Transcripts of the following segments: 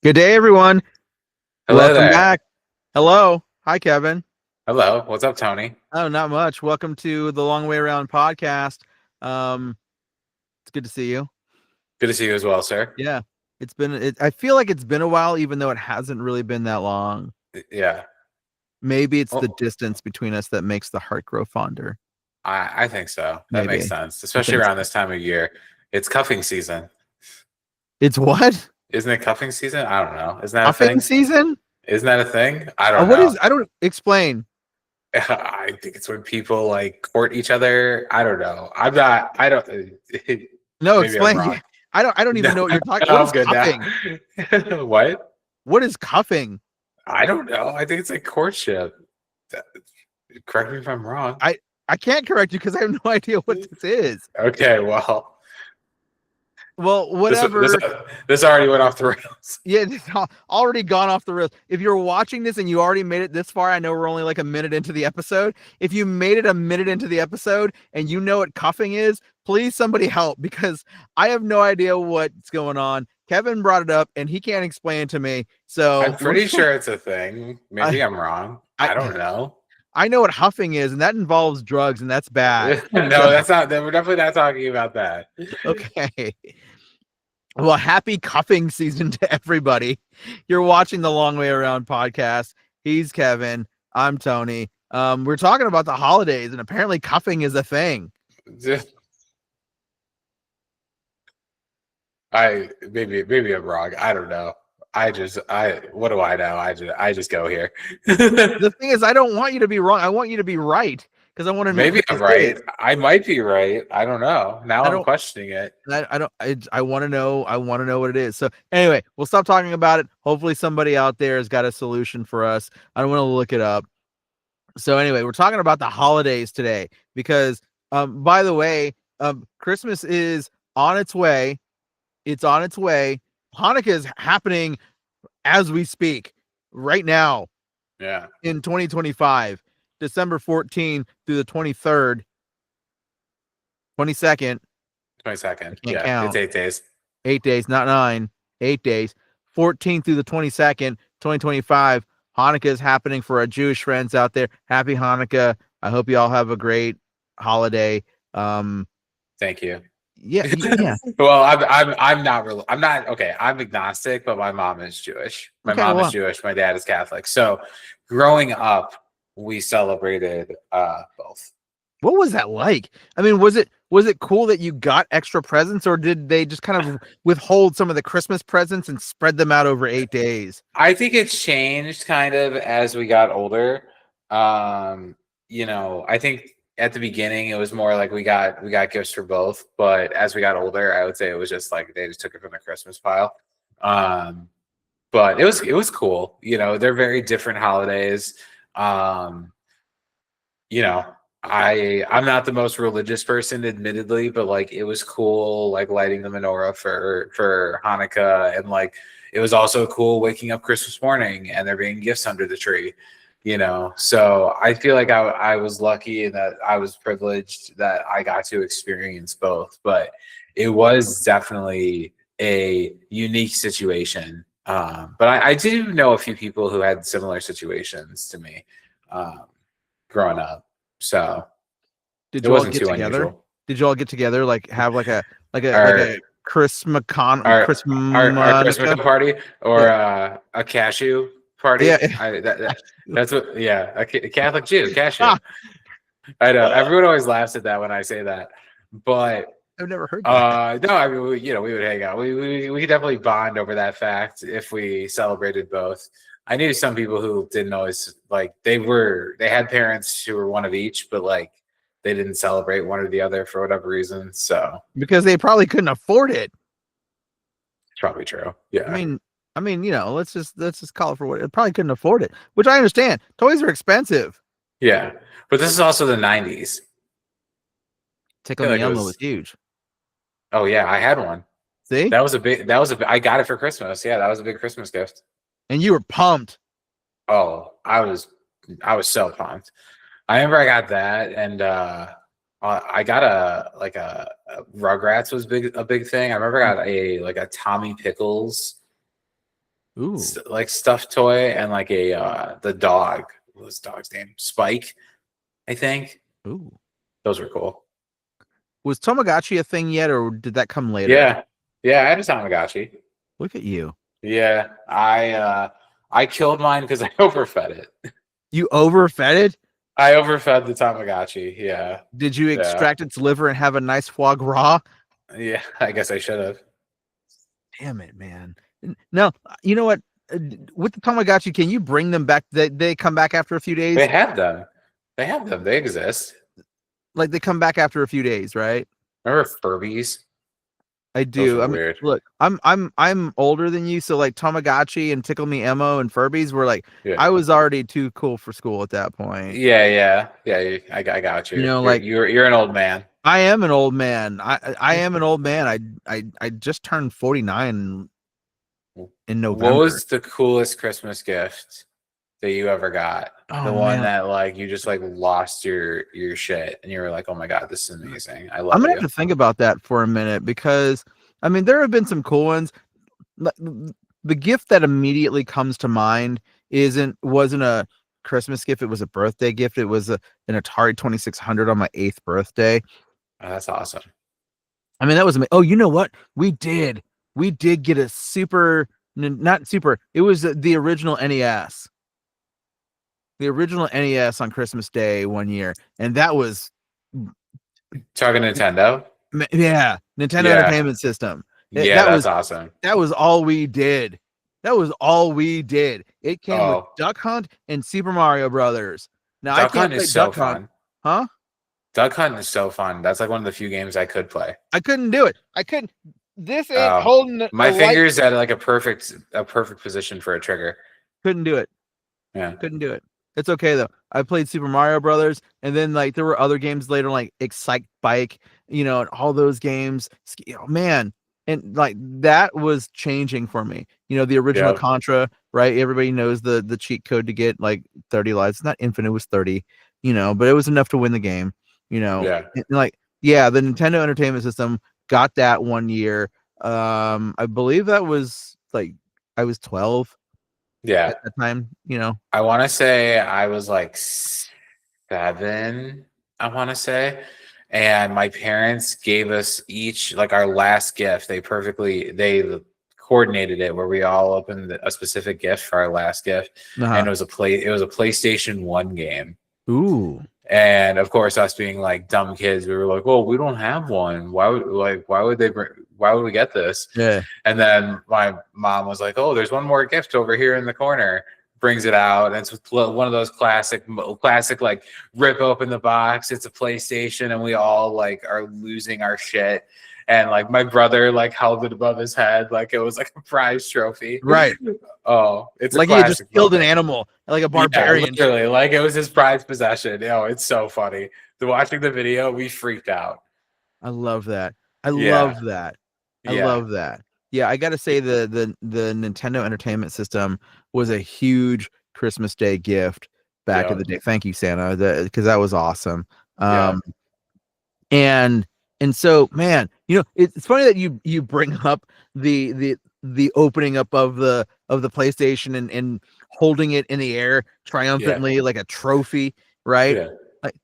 Good day, everyone. Hello Welcome there. back. Hello. Hi, Kevin. Hello. What's up, Tony? Oh, not much. Welcome to the Long Way Around podcast. Um, it's good to see you. Good to see you as well, sir. Yeah, I feel like it's been a while, even though it hasn't really been that long. Yeah. Maybe it's the Well, distance between us that makes the heart grow fonder. I think so. That makes Maybe. sense, I especially think around so. this time of year. It's cuffing season. It's what? Isn't it cuffing season? I don't know. Isn't that a Cuffing thing? season? Isn't that a thing? I don't What know. is? I don't explain. I think it's when people like court each other. I don't know. I'm not. I don't. No, Maybe I'm explain. wrong. I don't No, even know what you're talking. no, What I'm is good now. cuffing? What? What is cuffing? I don't know. I think it's like courtship. That- Correct me if I'm wrong. I I can't correct you because I have no idea what this is. Okay, well, Well, this this whatever. this already went off the rails. Yeah, it's already gone off the rails. If you're watching this and you already made it this far, I know we're only like a minute into the episode. If you made it a minute into the episode and you know what cuffing is, please somebody help because I have no idea what's going on. Kevin brought it up and he can't explain it to me. I'm So pretty sure it's a thing. I Maybe I'm wrong. I I don't know. I know what huffing is, and that involves drugs, and that's bad. So No, that's not. We're definitely not talking about that. okay. Well, happy cuffing season to everybody. You're watching the Long Way Around podcast. He's Kevin. I'm Tony. We're talking about the holidays, and apparently cuffing is a thing. Maybe I'm wrong. I don't know. I what do I know? I just go here. The thing is, I don't want you to be wrong. I want you to be right because I want to know Maybe what I'm this right. is. I might be right. I don't know. Now I I'm don't. questioning it. I don't. I want to know. I want to know what it is. So anyway, we'll stop talking about it. Hopefully, somebody out there has got a solution for us. I don't want to look it up. So anyway, we're talking about the holidays today because by the way, Christmas is on its way. It's on its way. Hanukkah is happening as we speak right now Yeah. in 2025, December 14th through the 23rd, 22nd. I 22nd. can't Yeah. It's count. 8 days. 8 days, not 9, 8 days. 14th through the 22nd, 2025. Hanukkah is happening for our Jewish friends out there. Happy Hanukkah. I hope you all have a great holiday. Thank you. Yeah, yeah. Well, I'm not really. I'm not okay. I'm agnostic, but my mom is Jewish. My Okay, mom is well, Jewish. My dad is Catholic. So, growing up, we celebrated both. what was that like? I mean, was it cool that you got extra presents, or did they just kind of withhold some of the Christmas presents and spread them out over 8 days? I think it's changed kind of as we got older. Um, I think at the beginning it was more like we got gifts for both, but as we got older, I would say it was just like they just took it from the Christmas pile. Um, but it was cool. They're very different holidays. Um, you know, I'm not the most religious person, admittedly, but like it was cool, like lighting the menorah for Hanukkah, and like it was also cool waking up Christmas morning and there being gifts under the tree. So I feel like I was lucky and that I was privileged that I got to experience both, but it was definitely a unique situation. But I do know a few people who had similar situations to me. Um, growing up. So Did it you all wasn't get too together? unusual. Did you all get together, like have like a Our Christmas our our Christmas Christmas? party or Yeah, a cashew party. yeah. That's what. Yeah, a Catholic Jew cashew. Ah, I know everyone always laughs at that when I say that, but I've never heard that. no, I mean we would hang out. We could definitely bond over that fact if we celebrated both. I knew some people who didn't always like they had parents who were one of each, but like they didn't celebrate one or the other for whatever reason. So Because they probably couldn't afford it. it's probably true. I Yeah. mean, let's just call it for what it probably couldn't afford it, which I understand. Toys are expensive. Yeah. But this is also the 90s. I Tickle feel Me like it Elmo was was huge. oh yeah, I had one. See, I got it for Christmas. Yeah, that was a big Christmas gift. and you were pumped. Oh, I was so pumped. I remember I got that, and I got a Rugrats was a big thing. I remember I got a Tommy Pickles Ooh, like stuffed toy and like a the dog. What was the dog's name? Spike, I think. ooh. Those were cool. Was Tamagotchi a thing yet, or did that come later? Yeah, yeah. I had a Tamagotchi. Look at you. Yeah, I killed mine because I overfed it. You overfed it? I overfed the Tamagotchi. Yeah, Did you yeah, extract its liver and have a nice foie gras? yeah. I guess I should have. Damn it, man. No, you know what? With the Tamagotchi, can you bring them back? They come back after a few They days? had them. They have them. They exist. Like they come back after a few days, right? Remember Furbies? I Those do. were I mean, weird. look, I'm older than you, so like Tamagotchi and Tickle Me Elmo and Furbies were like Yeah. I was already too cool for school at that point. Yeah. I got You you. know, You're like you're an old man. I am an old man. I am an old man. I just turned 49 in What November. was the coolest Christmas gift that you ever got? Oh The one man. that like you just like lost your shit and you were like, oh my god, this is amazing. I I'm love gonna you. have to think about that for a minute because I mean there have been some cool ones. The gift that immediately comes to mind wasn't a Christmas gift, it was a birthday gift. It was an Atari 2600 on my 8th birthday. Oh, that's awesome. I mean that was oh, you know what? We did get a not super. It was the original NES. The original NES on Christmas Day one year, and that was Talking Nintendo? yeah, Nintendo Yeah. Entertainment System. Yeah, That that's was awesome. all we did. That was all we did. It came with Oh, Duck Hunt and Super Mario Brothers. Now I Duck can't Hunt play is so Duck Hunt, fun. huh? Duck Hunt is so fun. That's like one of the few games I could play. I couldn't do it. I couldn't. This ain't Oh, holding a my light. fingers at like a perfect position for a trigger. Couldn't do it. Yeah. Couldn't do it. It's okay though. I played Super Mario Brothers, and then like there were other games later, like Excite Bike, and all those games. Oh, man, and like that was changing for me. The original Yep. Contra, right? Everybody knows the cheat code to get like 30 lives. It's not infinite, it was 30, but it was enough to win the game. Yeah. And, like yeah, the Nintendo Entertainment System got that one year. I believe that was like I was 12 Yeah. at that time. I want to say I was like 7, I want to say. And my parents gave us each like our last gift. They coordinated it where we all opened a specific gift for our last gift. And Uh-huh. it was a PlayStation 1 game. Ooh. And of course, us being like dumb kids, we were like, "Well, we don't have one. Why would we get this?" Yeah. And then my mom was like, "Oh, there's one more gift over here in the corner." Brings it out, and it's one of those classic like rip open the box. It's a PlayStation, and we all like are losing our shit. And like my brother like held it above his head like it was like a prize trophy. Right. Oh, it's a Like he had just classic killed an moment. animal, like a Yeah, barbarian. literally, like it was his prized possession. It's so funny. Watching the video, we freaked out. I love that. I Yeah, love that. I yeah, love that. Yeah, I got to say the Nintendo Entertainment System was a huge Christmas Day gift back in yeah, the day. Thank you, Santa, because that was awesome. yeah, Um, and so man, it's funny that you bring up the opening up of the PlayStation and holding it in the air yeah, triumphantly like a trophy, right? yeah. Like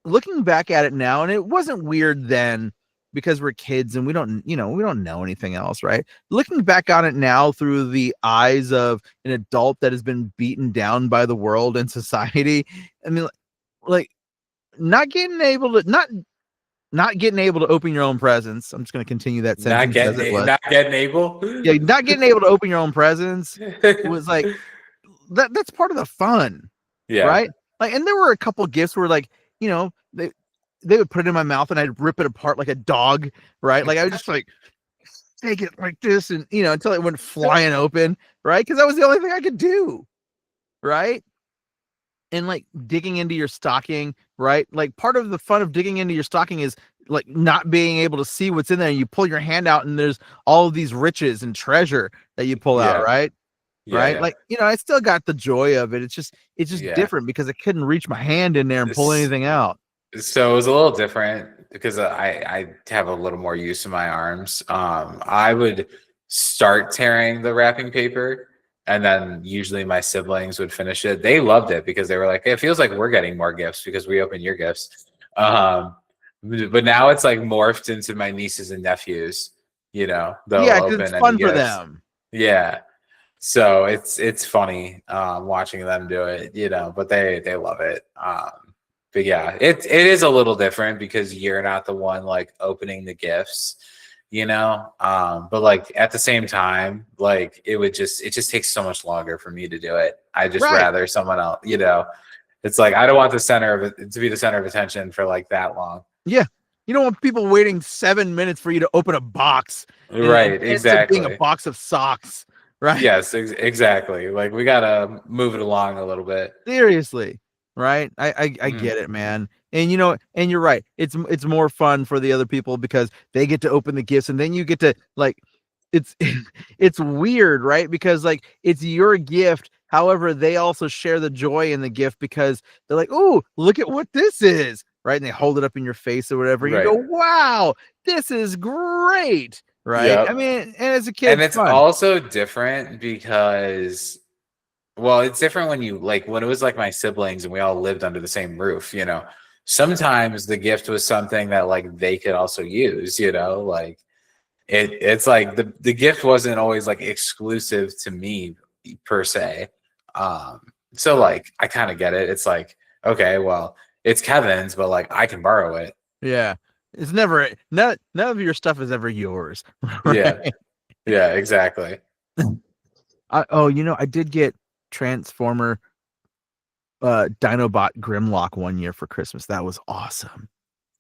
looking back at it now, and it wasn't weird then because we're kids and we don't know anything else, right? Looking back on it now through the eyes of an adult that has been beaten down by the world and society, I mean, like not getting able to open your own presents. I'm just going to continue that sentence as it was. Not getting able. Yeah, not getting able to open your own presents was like that's part of the fun, Yeah, right? Like, and there were a couple gifts where like, they would put it in my mouth and I'd rip it apart like a dog, right? Like I would just like take it like this and until it went flying open, right? Because that was the only thing I could do, right? And like digging into your stocking, right? Like part of the fun of digging into your stocking is like not being able to see what's in there. You pull your hand out and there's all of these riches and treasure that you pull out, yeah, right? yeah, Right? yeah, Like, I still got the joy of it. It's just yeah. different because I couldn't reach my hand in there and pull This, anything out. so it was a little different because I have a little more use of my arms. I would start tearing the wrapping paper and then usually my siblings would finish it. They loved it because they were like, it feels like we're getting more gifts because we open your gifts. Um, but now it's like morphed into my nieces and nephews. You know, they'll Yeah, because it's open any fun for gifts. them. Yeah. So it's funny watching them do it, you know, but they love it. But yeah, it is a little different because you're not the one like opening the gifts, you know. But like at the same time, like it just takes so much longer for me to do it. I just Right. rather someone else, you know. It's like I don't want the center of it to be the center of attention for like that long. Yeah. You don't want people waiting 7 minutes for you to open a box, and it Right, ends up being a exactly. box of socks, right? Yes, exactly. Like we gotta move it along a little bit. Seriously, right? I Mm, get it, man. And you know, and you're right. It's more fun for the other people because they get to open the gifts, and then you get to like, it's it's weird, right? Because like it's your gift. However, they also share the joy in the gift because they're like, "Oh, look at what this is," right? And they hold it up in your face or whatever. And you go, right. "Wow, this is great," right? I Yep. mean, and as a kid, And it's it's fun. also different because, well, it's different when you like when it was like my siblings and we all lived under the same roof, you know. Sometimes the gift was something that like they could also use, you know, like it's like the gift wasn't always like exclusive to me per se. Um, so like I kind of get it. It's like, okay, well, it's Kevin's, but like I can borrow it. Yeah. It's never none of your stuff is ever yours, Yeah. right? Yeah, exactly. Oh, you know, I did get Transformer Dinobot Grimlock one year for Christmas. That was awesome.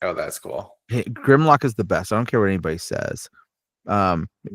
Oh, that's cool. Hey, Grimlock is the best. I don't care what anybody says.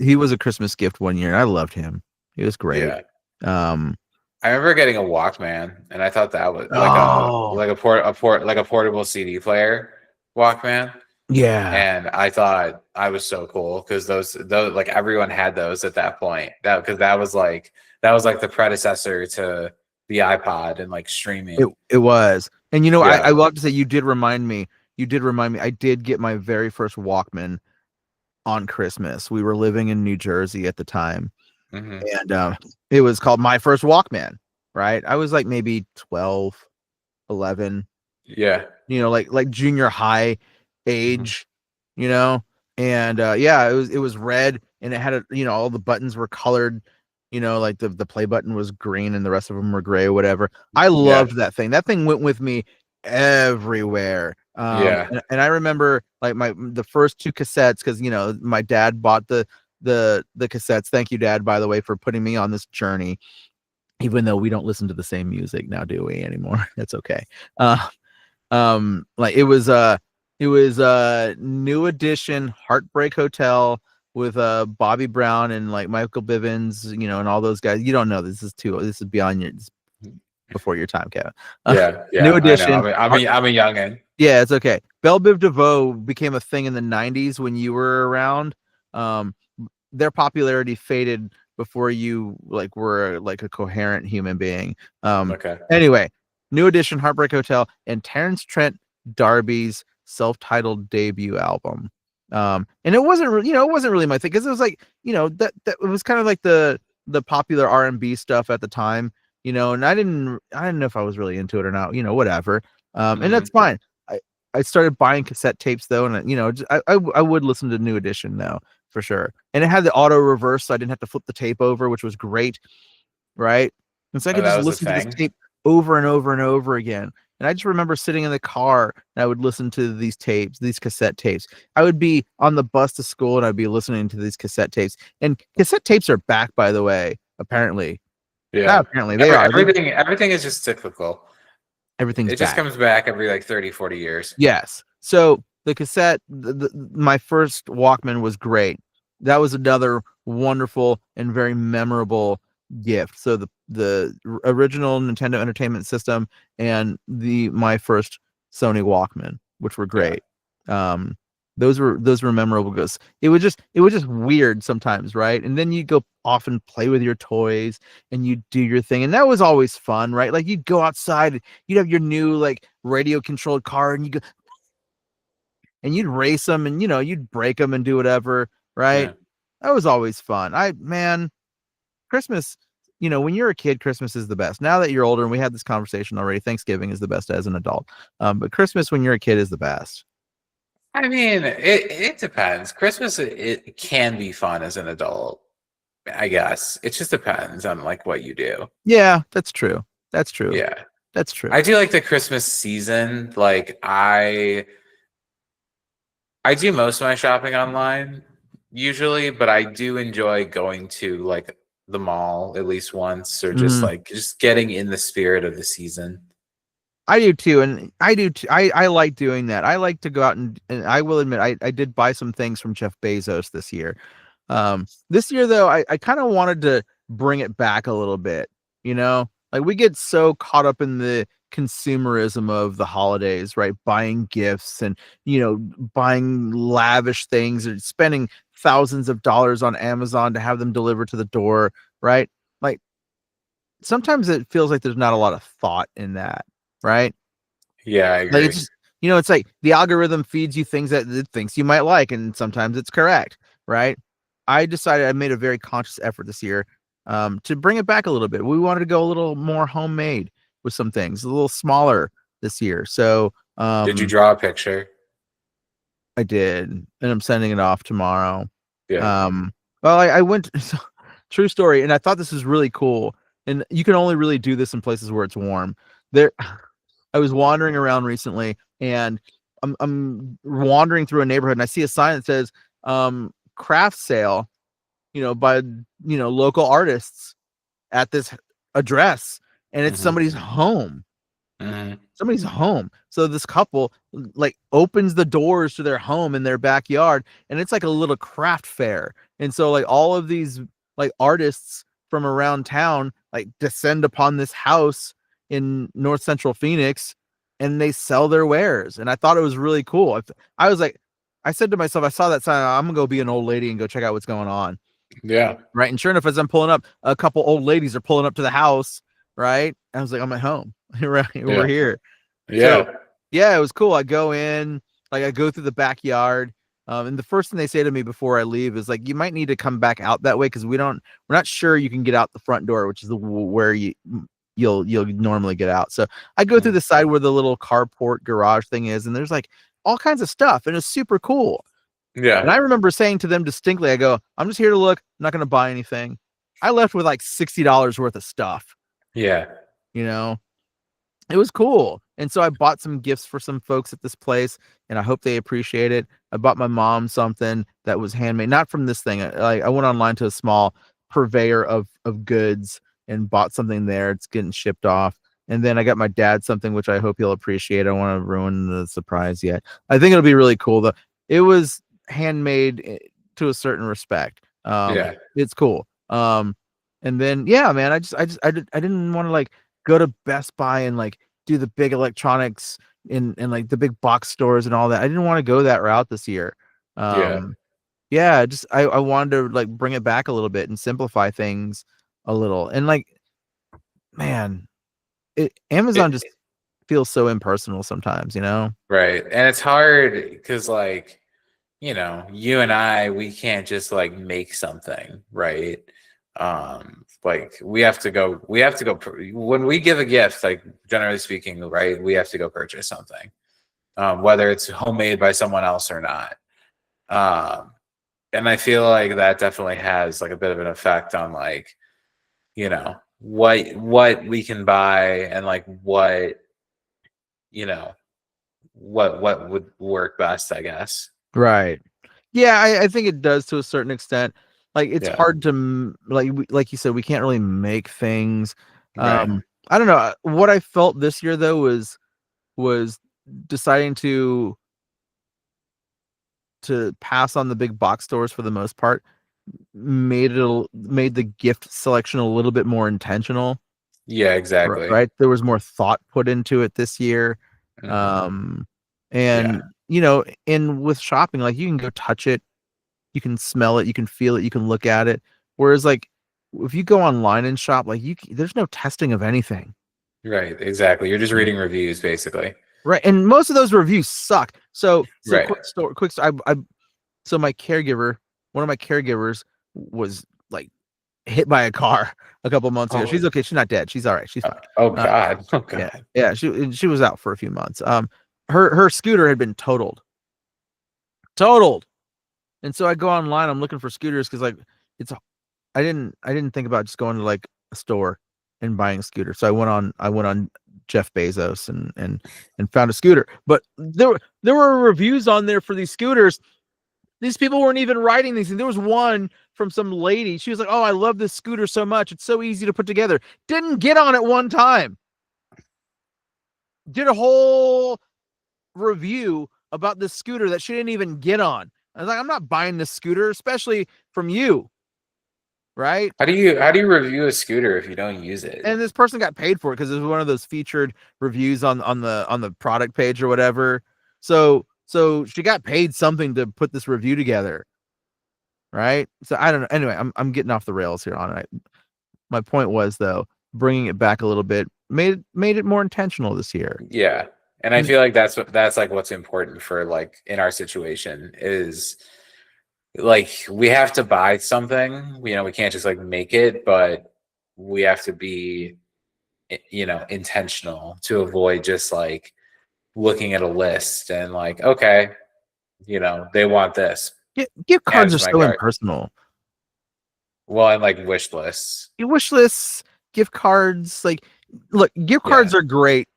He was a Christmas gift one year, and I loved him. He was great. Yeah. Um, I remember getting a Walkman, and I thought that was oh like a portable CD player Walkman, yeah, and I thought I was so cool because those like everyone had those at that point. That because that was like the predecessor to the iPod and like streaming. it was. And you know, I Yeah. love to say you did remind me. You did remind me. I did get my very first Walkman on Christmas. We were living in New Jersey at the time, Hmm. and it was called My First Walkman, right? I was like maybe 12, 11, Yeah. you know, like junior high Hmm. age, you know. And yeah, it was red, and it had a, you know, all the buttons were colored, you know, like the play button was green and the rest of them were gray or whatever. I Yeah. loved that thing. That thing went with me everywhere. Yeah. And I remember like the first two cassettes, because you know my dad bought the cassettes. Thank you, Dad, by the way, for putting me on this journey. Even though we don't listen to the same music now, do we anymore? That's okay. Uh, like it was New Edition, Heartbreak Hotel with Bobby Brown and like Michael Bivins, you know, and all those guys. You don't know, this is beyond your, this is before your time, Kevin. uh, Yeah. New Yeah. I know. Edition. I'm a youngin. Yeah, it's okay. Belle Biv DeVoe became a thing in the 90s when you were around. um their popularity faded before you like were like a coherent human being. Okay. Anyway, New Edition, Heartbreak Hotel, and Terrence Trent D'Arby's self-titled debut album. And it wasn't you know, it wasn't really my thing because it was like, you know, that it was kind of like the popular R&B stuff at the time, you know, and I didn't know if I was really into it or not, you know, whatever. And Hmm. that's fine. I started buying cassette tapes though, and you know, I would listen to New Edition though, for sure. And it had the auto reverse, so I didn't have to flip the tape over, which was great, right? And so I Oh, could that just was a listen to this thing. tape over and over and over again. And I just remember sitting in the car and I would listen to these tapes, these cassette tapes. I would be on the bus to school and I'd be listening to these cassette tapes. And cassette tapes are back, by the way, apparently. Not Yeah. apparently, they are. Everything is just cyclical. Everything's It just back. comes back every like 30, 40 years. Yes. So the cassette, my first Walkman was great. That was another wonderful and very memorable gift. So the original Nintendo Entertainment System and the my first Sony Walkman, which were Yeah. great. Um, those were memorable because it was just weird sometimes, right? And then you go off and play with your toys and you do your thing, and that was always fun, right? Like you'd go outside, you'd have your new like radio controlled car, and you go and you'd race them, and you know you'd break them and do whatever, right? Yeah. That was always fun. I man, Christmas. when you're a kid, Christmas is the best. Now that you're older, and we had this conversation already, Thanksgiving is the best as an adult. But Christmas when you're a kid is the best. I mean, it depends. Christmas it can be fun as an adult, I guess. It just depends on like what you do. Yeah, that's true. That's true. Yeah. That's true. I do like the Christmas season. Like I do most of my shopping online usually, but I do enjoy going to like the mall at least once or just Mhm. like just getting in the spirit of the season. I do too, and I do too. I like doing that. I like to go out and I will admit I did buy some things from Jeff Bezos this year. This year though, I kind of wanted to bring it back a little bit, Like we get so caught up in the consumerism of the holidays, right? Buying gifts and, buying lavish things and spending thousands of dollars on Amazon to have them delivered to the door, right? Like sometimes it feels like there's not a lot of thought in that, right? Yeah, I Like it's agree. just, it's like the algorithm feeds you things that it thinks you might like, and sometimes it's correct, right? I made a very conscious effort this year to bring it back a little bit. We wanted to go a little more homemade with some things, a little smaller this year. So Did you draw a picture? I did, and I'm sending it off tomorrow. Yeah. Well, I went true story, and I thought this was really cool. And you can only really do this in places where it's warm. There, I was wandering around recently, and I'm wandering through a neighborhood, and I see a sign that says craft sale, by local artists at this address, and it's Hmm. Hmm. somebody's home. So this couple like opens the doors to their home in their backyard, and it's like a little craft fair. And so like all of these like artists from around town like descend upon this house in North Central Phoenix, and they sell their wares. And I thought it was really cool. I was like, I said to myself, I saw that sign, I'm gonna go be an old lady and go check out what's going on. Yeah. Right. And sure enough, as I'm pulling up, a couple old ladies are pulling up to the house. Right. I was like, I'm at home. Right. We're Yeah. here. So Yeah. yeah, it was cool. I go in, like I go through the backyard. And the first thing they say to me before I leave is like, you might need to come back out that way because we're not sure you can get out the front door, which is where you'll normally get out. So I go through Mm. the side where the little carport garage thing is, and there's like all kinds of stuff, and it's super cool. And Yeah. I remember saying to them distinctly, I go, I'm just here to look, I'm not going to buy anything. I left with like $60 worth of stuff, Yeah. you know? It was cool. And so I bought some gifts for some folks at this place, and I hope they appreciate it. I bought my mom something that was handmade, not from this thing. I went online to a small purveyor of goods and bought something there. It's getting shipped off. And then I got my dad something which I hope he'll appreciate. I don't want to ruin the surprise yet. I think it'll be really cool though. It was handmade to a certain respect. Yeah. It's cool. And then yeah, man, I didn't want to like go to Best Buy and like do the big electronics in like the big box stores and all that. I didn't want to go that route this year. Yeah. Um, yeah, just I wanted to like bring it back a little bit and simplify things a little. And like, man, Amazon just It, feels so impersonal sometimes, you know? right. And it's hard because like, you and I, we can't just like make something, right? Like when we give a gift, like generally speaking, right, we have to go purchase something, whether it's homemade by someone else or not. Um, and I feel like that definitely has like a bit of an effect on like, what we can buy and like you know, what would work best, I guess. Right. Yeah, I think it does to a certain extent. Like it's Yeah. hard to like you said, we can't really make things. Right. I don't know. What I felt this year though was deciding to pass on the big box stores for the most part made the gift selection a little bit more intentional. Yeah, exactly. Right, there was more thought put into it this year. Hmm. um Yeah. and and with shopping, like you can go touch it, you can smell it, you can feel it, you can look at it, whereas like if you go online and shop, like there's no testing of anything. Right. Exactly. You're just Yeah. reading reviews, basically. Right, and most of those reviews suck. So Right. quick story. So my caregiver, one of my caregivers was like hit by a car a couple months ago. Oh, She's okay. She's not dead. She's all right. She's fine. oh Uh, God. Oh yeah, God. yeah. She was out for a few months. Her scooter had been totaled, and so I go online. I'm looking for scooters because like it's I didn't think about just going to like a store and buying a scooter. So I went on Jeff Bezos and found a scooter. But there were reviews on there for these scooters. These people weren't even writing these things. There was one from some lady. She was like, "Oh, I love this scooter so much. It's so easy to put together." Didn't get on it one time. Did a whole review about this scooter that she didn't even get on. I was like, I'm not buying this scooter, especially from you, right? How do you review a scooter if you don't use it? And this person got paid for it because it was one of those featured reviews on the product page or whatever. So she got paid something to put this review together, right? So I don't know. Anyway, I'm getting off the rails here on it. My point was though, bringing it back a little bit made it more intentional this year. Yeah. And I feel like that's like what's important for like in our situation is like we have to buy something, we can't just like make it, but we have to be intentional to avoid just like looking at a list and like, okay, they want this. Gift Add cards it are to my so cart. impersonal. Well, and like wish lists. Your wish lists, gift cards, like look, gift Yeah. cards are great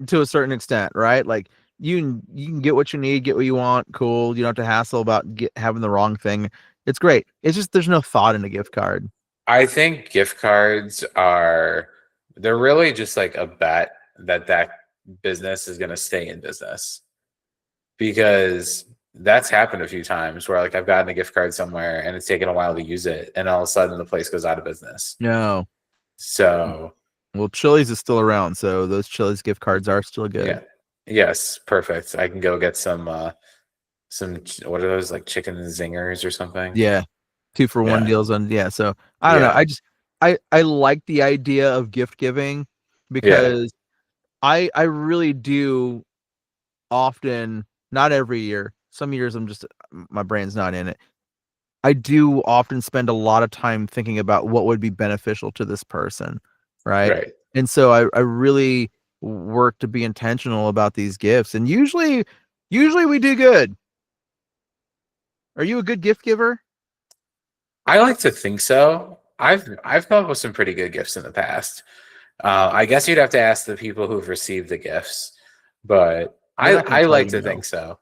to a certain extent, right? Like you can get what you need, get what you want, cool. You don't have to hassle about having the wrong thing. It's great. It's just there's no thought in a gift card. I think gift cards they're really just like a bet that business is going to stay in business because that's happened a few times where like I've gotten a gift card somewhere and it's taken a while to use it and all of a sudden the place goes out of business. No. So, Well, Chili's is still around, so those Chili's gift cards are still good. yeah. Yes, perfect. I can go get what are those like chicken zingers or something? Yeah. 2 for 1 Yeah. deals on yeah. So I don't know. Yeah. I like the idea of gift giving Yeah. because I really do often, not every year. Some years I'm just my brain's not in it. I do often spend a lot of time thinking about what would be beneficial to this person, right? Right. And so I really work to be intentional about these gifts, and usually we do good. Are you a good gift giver? I like to think so. I've come up with some pretty good gifts in the past. I guess you'd have to ask the people who've received the gifts, but They're I not going I to tell like you to no. think so.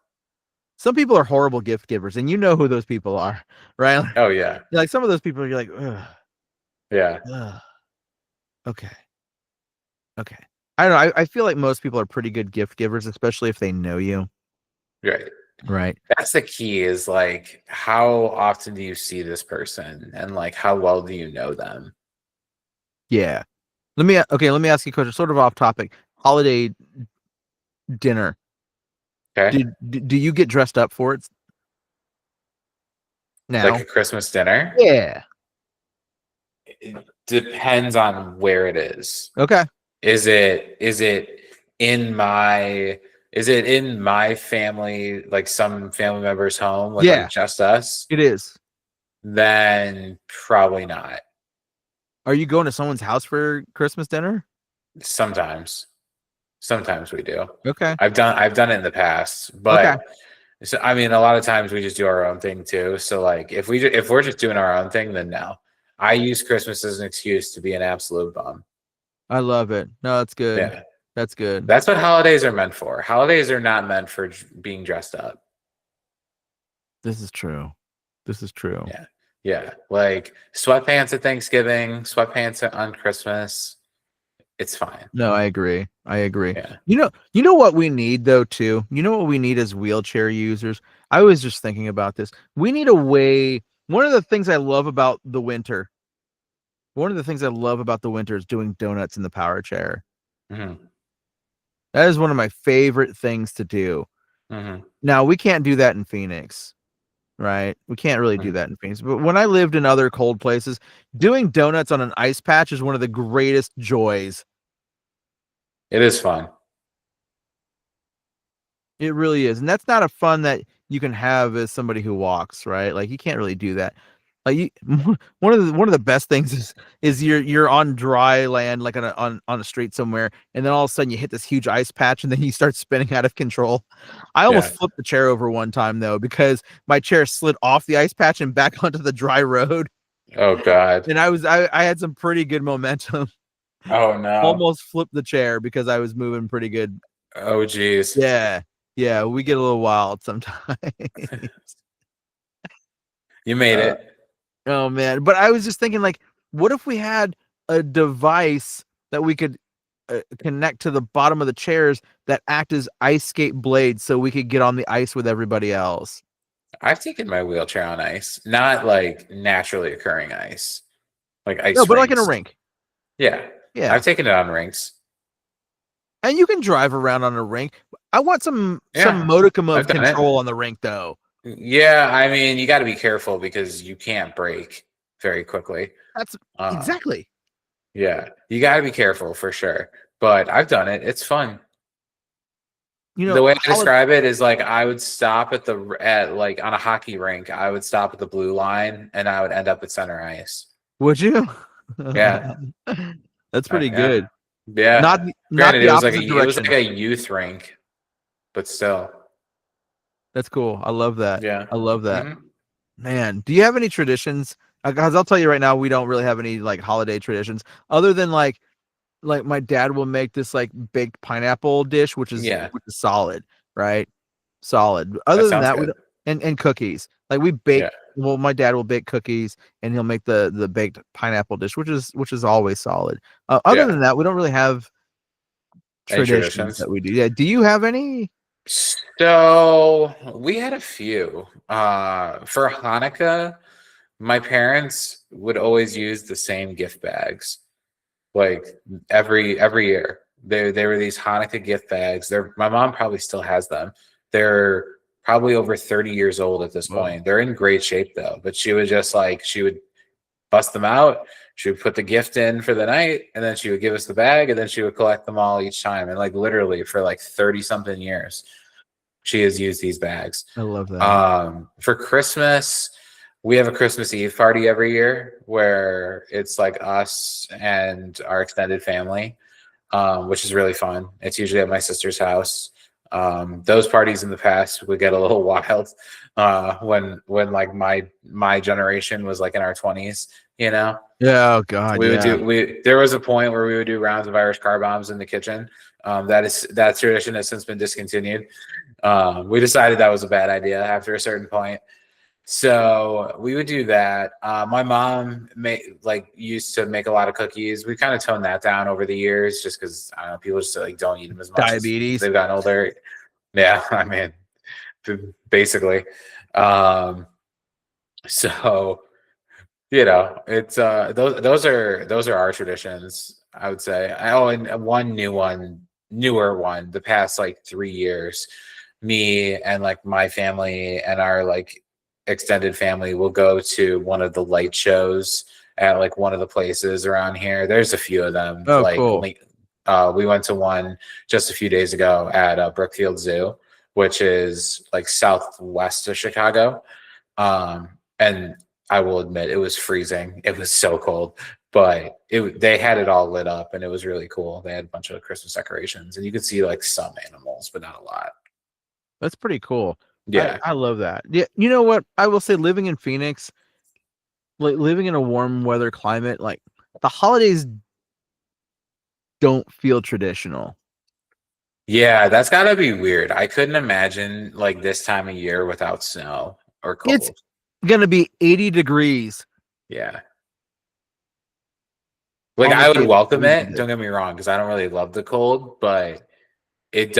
Some people are horrible gift givers, and you know who those people are, right? Oh yeah, Like some of those people, you're like, ugh, yeah, ugh, okay, okay. I don't know. I feel like most people are pretty good gift givers, especially if they know you, right. right? That's the key. Is like how often do you see this person, and like how well do you know them? Yeah. Let me ask you a question, sort of off topic. Holiday dinner. Okay, Do you get dressed up for it like now? a Christmas dinner. Yeah. It depends on where it is. Okay. Is it in my is it in my family, like some family member's home with like Yeah, just us? it is. Then probably not. Are you going to someone's house for Christmas dinner? Sometimes. Sometimes we do. Okay. I've done it in the past, Okay. but so I mean a lot of times we just do our own thing too. So like if we're just doing our own thing, then no. I use Christmas as an excuse to be an absolute bum. I love it. No, that's good. Yeah. That's good. That's what holidays are meant for. Holidays are not meant for being dressed up. This is true. This is true. Yeah. Yeah. Like sweatpants at Thanksgiving, sweatpants on Christmas. It's fine. No, I agree. I agree. Yeah. You know what we need though too. You know what we need as wheelchair users. I was just thinking about this. We need a way. One of the things I love about the winter. One of the things I love about the winter is doing donuts in the power chair. Hmm. That is one of my favorite things to do. Hmm. Now we can't do that in Phoenix, right? We can't really do Hmm. that in Phoenix. But when I lived in other cold places, doing donuts on an ice patch is one of the greatest joys. It is fun. It really is. And that's not a fun that you can have as somebody who walks, right? Like you can't really do that. Like you, one of the best things is you're on dry land, like on a street somewhere, and then all of a sudden you hit this huge ice patch, and then you start spinning out of control. I Yeah. almost flipped the chair over one time though because my chair slid off the ice patch and back onto the dry road, Oh God. and I had some pretty good momentum. Oh no. Almost flipped the chair because I was moving pretty good. Oh geez. Yeah, yeah, we get a little wild sometimes. You made Uh, it. Oh man, but I was just thinking, like, what if we had a device that we could connect to the bottom of the chairs that act as ice skate blades, so we could get on the ice with everybody else? I've taken my wheelchair on ice, not like naturally occurring ice, like No, ice but like in a rinks. rink. Yeah, Yeah, I've taken it on rinks. and you can drive around on a rink. I want some Yeah, modicum I've of done it. control on the rink, though. Yeah, I mean, you got to be careful because you can't brake very quickly. That's Uh, exactly. yeah, you got to be careful for sure. But I've done it. It's fun. The way I Holiday. describe it is like I would stop at like on a hockey rink. I would stop at the blue line and I would end up at center ice. Would you? Yeah, That's pretty yeah, good. yeah. Not Granted, the it opposite was like direction. a youth rink, but still, That's cool. I love that. yeah. I love that. Hmm. Man, do you have any traditions? Because I'll tell you right now, we don't really have any like holiday traditions other than like my dad will make this like baked pineapple dish, Yeah, which is solid, right? Solid. that Other than sounds that, we good. don't, and cookies. Like we bake. Yeah, Well, my dad will bake cookies, and he'll make the baked pineapple dish, which is always solid. Other yeah. than that, we don't really have Any traditions traditions? that we do. Yeah. Do you have any? So we had a few. For Hanukkah, my parents would always use the same gift bags. Like every year. They were these Hanukkah gift bags. My mom probably still has them. They're probably over 30 years old at this Whoa, point. They're in great shape though, but she would just like she would bust them out. She would put the gift in for the night and then she would give us the bag and then she would collect them all each time. And like literally for like 30 something years, she has used these bags. I love that. For Christmas, we have a Christmas Eve party every year where it's like us and our extended family, which is really fun. It's usually at my sister's house. Those parties in the past would get a little wild when like my generation was like in our 20s, you know. Yeah. Oh God. We would Yeah. do we there was a point where we would do rounds of Irish car bombs in the kitchen. That tradition has since been discontinued. We decided that was a bad idea after a certain point. So we would do that. My mom used to make a lot of cookies. We kind of toned that down over the years, just because I don't know, people just like don't eat them as much as Diabetes. they've gotten older. Yeah, I mean, basically. Um, so it's those are our traditions. I would say. Oh, and newer one, the past like 3 years, me and like my family and our like extended family will go to one of the light shows at like one of the places around here. There's a few of them. Oh, cool. We went to one just a few days ago at Brookfield Zoo, which is like southwest of Chicago. And I will admit it was freezing. It was so cold, but they had it all lit up and it was really cool. They had a bunch of Christmas decorations and you could see like some animals, but not a lot. That's pretty cool. I Yeah. I love that. Yeah, you know what? I will say living in Phoenix, like living in a warm weather climate, like the holidays don't feel traditional. Yeah, that's gotta be weird. I couldn't imagine like this time of year without snow or It's cold. gonna be 80 degrees Yeah. Like on the I would day before welcome we get it, it. don't get me wrong, because I don't really love the cold, but it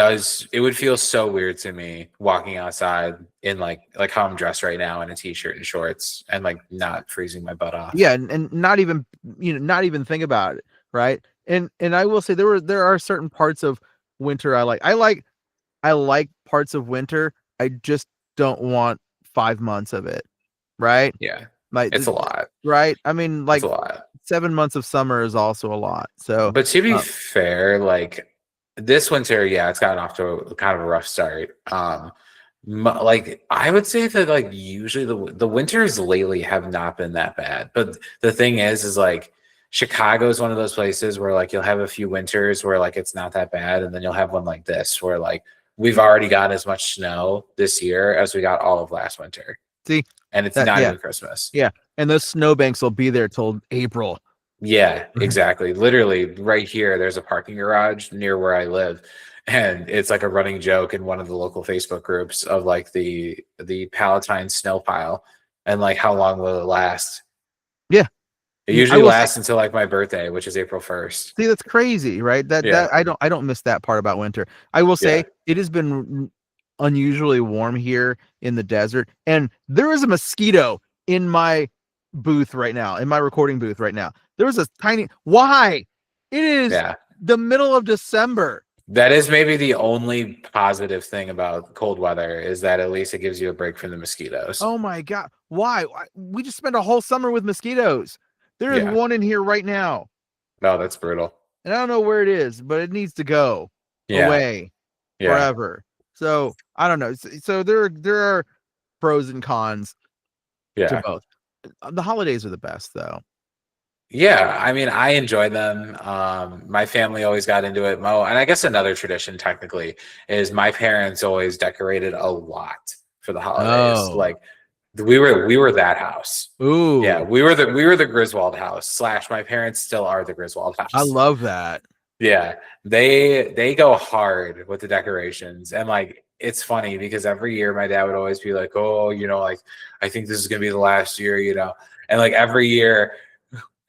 would feel so weird to me walking outside in like how I'm dressed right now in a t-shirt and shorts and like not freezing my butt off. Yeah, and not even not even think about it, right? And I will say there are certain parts of winter I like. I like parts of winter. I just don't want 5 months of it, right? Yeah. Like, It's a lot. right? I mean, It's like a lot. 7 months of summer is also a lot. So, But to be uh, fair, like this winter, yeah, it's gotten off to kind of a rough start. Like I would say that like usually the winters lately have not been that bad. But the thing is like Chicago is one of those places where like you'll have a few winters where like it's not that bad, and then you'll have one like this where like we've already got as much snow this year as we got all of last winter, See and it's that? not Yeah, even Christmas. yeah. And those snowbanks will be there till April. Yeah, exactly. Literally, right here, there's a parking garage near where I live, and it's like a running joke in one of the local Facebook groups of like the Palatine snow pile, and like how long will it last? Yeah, It I usually will say. lasts until like my birthday, which is April 1st. See, that's crazy, right? Yeah, I don't miss that part about winter. I will yeah, say it has been unusually warm here in the desert, and there is a mosquito in my booth right now, in my recording booth right now. There was a tiny why? It is yeah. the middle of December. That is maybe the only positive thing about cold weather is that at least it gives you a break from the mosquitoes. Oh my God. Why? We just spent a whole summer with mosquitoes. There is Yeah, one in here right now. no, that's brutal. And I don't know where it is, but it needs to go Yeah, away yeah, forever. So I don't know. So there are pros and cons to yeah. both. The holidays are the best, though. Yeah, I mean, I enjoy them. My family always got into it. And I guess another tradition technically is my parents always decorated a lot for the holidays. Oh, Like we were that house. Yeah, ooh, we were the Griswold house slash my parents still are the Griswold I house. love that. Yeah, they go hard with the decorations, and like it's funny because every year my dad would always be like, "Oh, like I think this is gonna be the last year," and like every year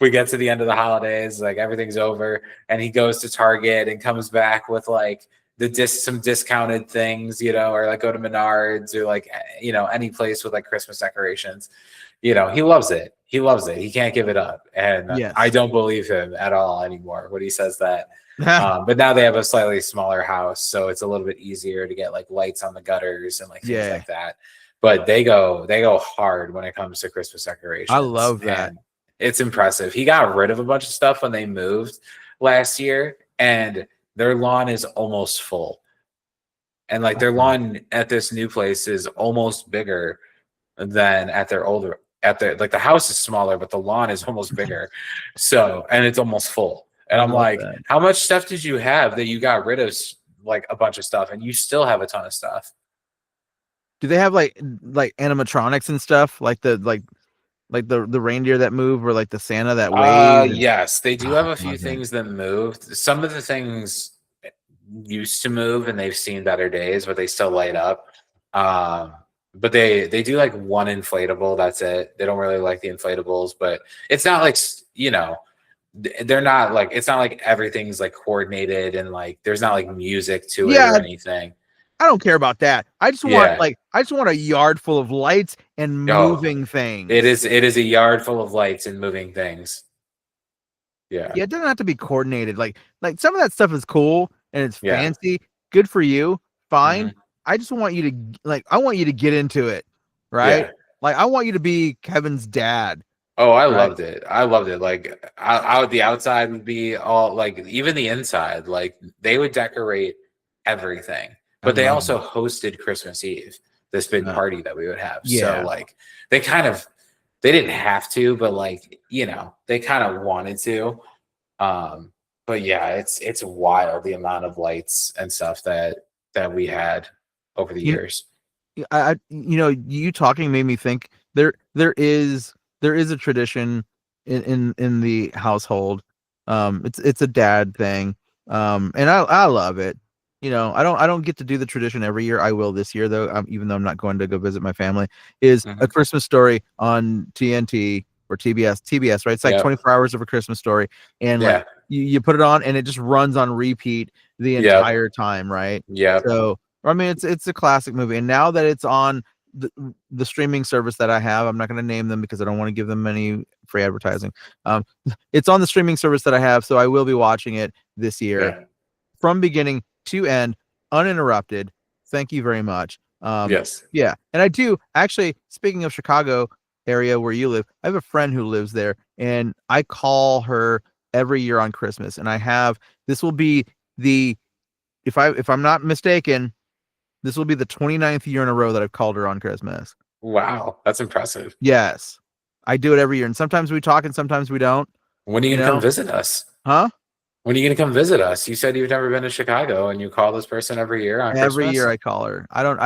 we get to the end of the holidays, like everything's over, and he goes to Target and comes back with like some discounted things, or like go to Menards or like any place with like Christmas decorations. He loves it. He loves it. He can't give it up, and I Yes. don't believe him at all anymore when he says that. But now they have a slightly smaller house, so it's a little bit easier to get like lights on the gutters and like things Yeah, like that. But they go hard when it comes to Christmas I decorations, love that. and it's impressive. He got rid of a bunch of stuff when they moved last year, and their lawn is almost full. And like I their love lawn at this new place is almost bigger than at their older at their like the house is smaller, but the lawn is almost bigger. So and it's almost full. And I I'm love like, that. how much stuff did you have that you got rid of like a bunch of stuff and you still have a ton of stuff? Do they have like animatronics and stuff like the reindeer that move or like the Santa that wave? And Yes, they do oh, have I a few love that. things that moved. Some of the things used to move and they've seen better days, but they still light up. Um, but they do like one inflatable. That's it. They don't really like the inflatables, but it's not like they're not like it's not like everything's like coordinated and like there's not like music to it or Yeah, anything. I don't care about that. Yeah. I just want a yard full of lights and Oh, moving it things. is it is a yard full of lights and moving things. Yeah. Yeah, it doesn't have to be coordinated. Like some of that stuff is cool and it's Yeah. fancy. Good for you. Fine. Hmm. I just want you to I want you to get into it, right? Yeah. Like I want you to be Kevin's dad, Oh, I right? loved it. I loved it. Like out the outside would be all like even the inside, like they would decorate everything. I But they love also hosted Christmas Eve, this big that. party that we would have. So Yeah. like they kind of they didn't have to, but like, they kind of wanted to. Um, but yeah, it's wild the amount of lights and stuff that we had over the You years. you talking made me think there is a tradition in the household. It's a dad thing. And I love it. I don't get to do the tradition every year. I will this year though, even though I'm not going to go visit my family, is A Hmm. Christmas Story on TNT or TBS, right? It's like Yep. 24 hours of A Christmas Story, and like Yeah. you put it on and it just runs on repeat the Yep. entire time, right? Yep. So I mean, it's a classic movie, and now that it's on the the streaming service that I have, I'm not going to name them because I don't want to give them any free advertising. Um, it's on the streaming service that I have, so I will be watching it this year Yeah. from beginning to end, uninterrupted. Thank you very much. Yes. Yeah, and I do actually. Speaking of Chicago area where you live, I have a friend who lives there, and I call her every year on Christmas, and I have this will be the if I'm not mistaken This will be the 29th year in a row that I've called her on Christmas. Wow, that's impressive. Yes. I do it every year. And sometimes we talk and sometimes we don't. When are you You gonna come know? visit us? Huh? When are you gonna come visit us? You said you've never been to Chicago, and you call this person every year on Every Christmas. year I call her. I don't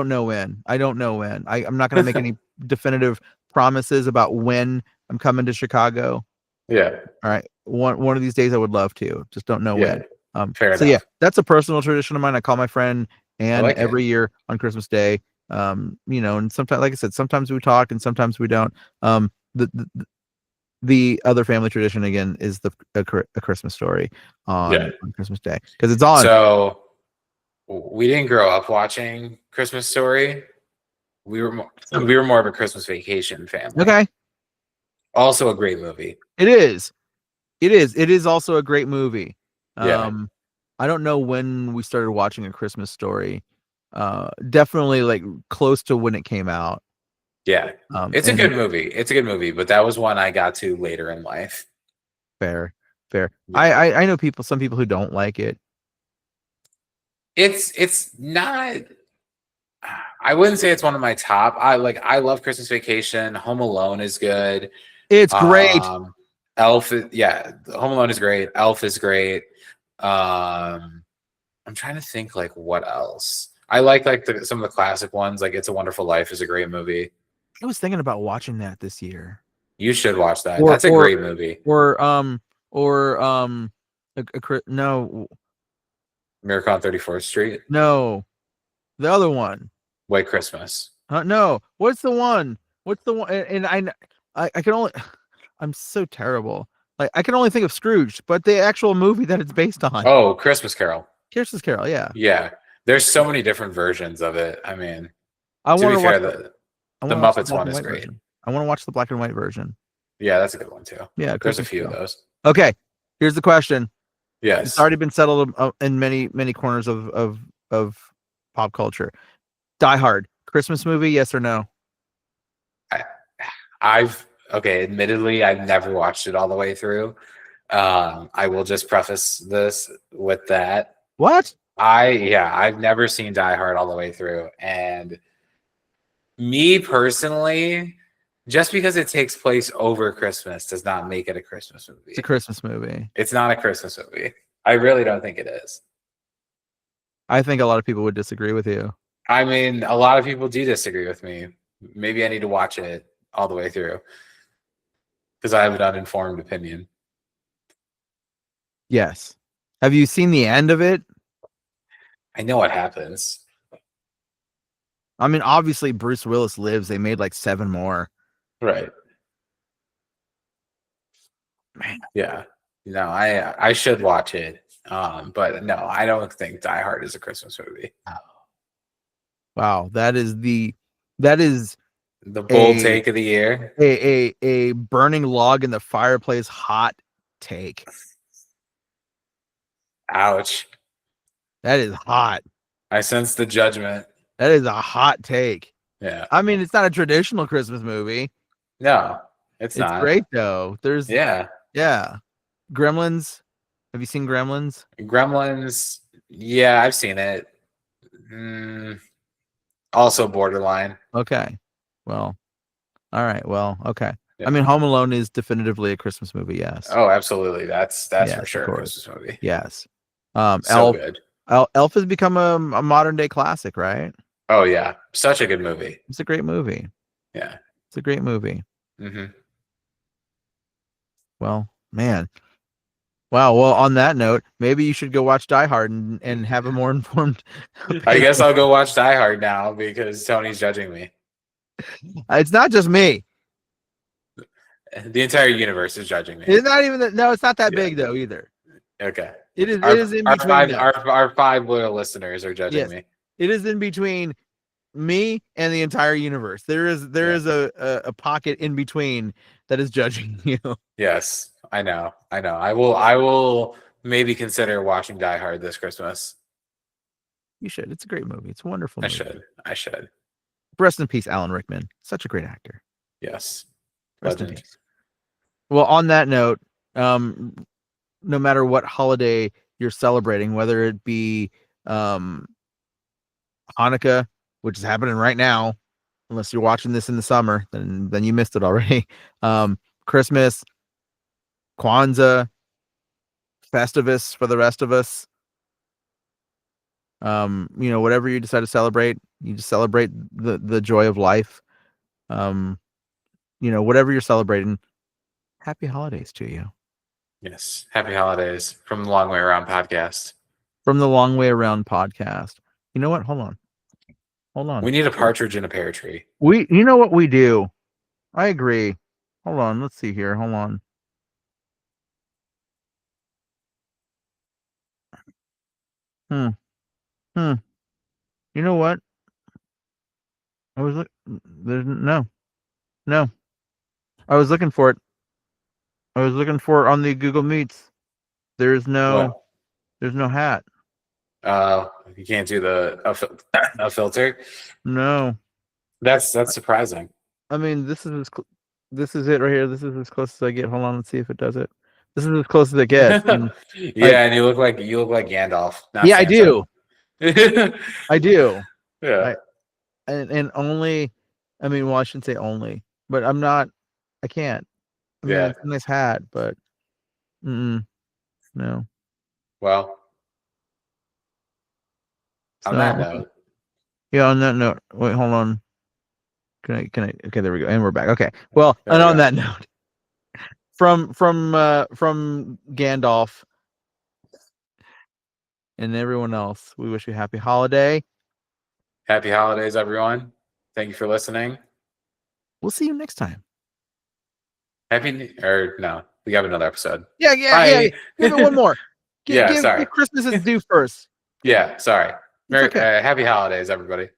know when. I don't know when. I'm not going to make any definitive promises about when I'm coming to Chicago. Yeah, All right. One of these days I would love to. Just don't know yeah, when. fair So yeah, enough. that's a personal tradition of mine. I call my friend I and like it. every year on Christmas Day. And sometimes, like I said, sometimes we talk and sometimes we don't. The other family tradition again is a Christmas story Yeah. on Christmas Day because it's on. So we didn't grow up watching Christmas Story. We were more of a Christmas Vacation family. Okay. Also a great movie. It is. It is. It is also a great movie. Yeah, I don't know when we started watching A Christmas Story. Definitely like close to when it came out. yeah. It's a And good movie. It's a good movie, but that was one I got to later in life. fair, fair. Yeah. I know some people who don't like it. It's not. I wouldn't say it's one of my top. I love Christmas Vacation. Home Alone is good. It's great. Um, yeah, Home Alone is great. Elf is great. Um, I'm trying to think like what else. I like some of the classic ones. Like It's a Wonderful Life is a great movie. I was thinking about watching that this year. You should watch that. Or That's a great movie. or or no, Miracle on 34th Street, no, the other one. White Christmas. No, what's the one? What's the one? And I can only. I'm so terrible. Like I can only think of Scrooge, but the actual movie that it's based on, Oh, Christmas Carol. Christmas Carol. Yeah, Yeah, there's so many different versions of it. I mean, I to want be to watch fair, the. the I the want to watch the Muppets black one and is white great. version. I want to watch the black and white version. Yeah, that's a good one too. Yeah, There's a Christmas few of Carol. those. Okay, here's the question. It's Yes. already been settled in many corners of pop culture. Die Hard, Christmas movie, yes or no? I, I've okay, admittedly, I've never watched it all the way through. I will just preface this with that. What? I've never seen Die Hard all the way through. And me personally, just because it takes place over Christmas does not make it a Christmas It's a movie. Christmas movie. It's not a Christmas movie. I really don't think it is. I think a lot of people would disagree with you. I mean, a lot of people do disagree with me. Maybe I need to watch it all the way through because I have an uninformed opinion. Yes. Have you seen the end of it? I know what happens. I mean, obviously Bruce Willis lives. They made like 7 more. Right. Man. Yeah. No, I should watch it. But no, I don't think Die Hard is a Christmas movie. Wow, that is the Bold take of the year. a burning log in the fireplace hot take. Ouch. That is hot. I sense the judgment. That is a hot take. Yeah. I mean, it's not a traditional Christmas movie. No, it's It's not. great though. Yeah. Gremlins. Have you seen Gremlins? Gremlins. Yeah, I've seen it. Also borderline. Okay. Well, all right. Well, okay. Yeah. I mean, Home Alone is definitively a Christmas movie. Yes. Oh, absolutely. That's Yes, for of sure a course. Christmas movie. Yes. So Elf. good. Elf has become a modern day classic, right? Oh yeah, such a good movie. It's a great movie. Yeah. It's a great movie. Mm-hmm. Well, man. Wow. Well, on that note, maybe you should go watch Die Hard and have a more informed I guess opinion. I'll go watch Die Hard now because Tony's judging me. It's not just me. The entire universe is judging me. It's not even that. No, it's not that Yeah. big though either. Okay. It is. Our, It is in our between. five them. our 5 loyal listeners are judging Yes. me. It is in between me and the entire universe. There is a pocket in between that is judging you. Yes, I know. I will maybe consider watching Die Hard this Christmas. You should. It's a great movie. It's a wonderful movie. I should. Rest in peace, Alan Rickman. Such a great actor. Yes. Rest in Legend. peace. Well, on that note, no matter what holiday you're celebrating, whether it be Hanukkah, which is happening right now. Unless you're watching this in the summer, then you missed it already. Christmas, Kwanzaa, Festivus for the rest of us. Whatever you decide to celebrate, you just celebrate the joy of life. Whatever you're celebrating, happy holidays to you. Yes. Happy holidays from the Long Way Around podcast. From the Long Way Around podcast. You know what? Hold on. We need a partridge in a pear tree. You know what we do? I agree. Hold on. Let's see here. Hold on. Hmm. You know what? I was look. There's no. I was looking for it. I was looking for it on the Google Meets. There's no. What? There's no hat. You can't do a filter. No. That's surprising. I mean, this is this is it right here. This is as close as I get. Hold on. Let's see if it does it. This is as close as it gets. And Yeah, and you look like Gandalf. Not yeah, Santa. I do. Yeah. And only. I mean, well, I shouldn't say only, but I'm not. I can't. I mean, Yeah. it's a nice hat, but no. Well, on that note. Yeah, on that note. Wait, hold on. Can I? Okay, there we go. And we're back. Okay. Well, There and we on go. that note, from Gandalf and everyone else, we wish you a happy holiday. Happy holidays, everyone. Thank you for listening. We'll see you next time. No, we have another episode. Yeah. Give it one more. Sorry. Give Christmas its due first. Yeah, sorry. It's okay. Happy holidays, everybody.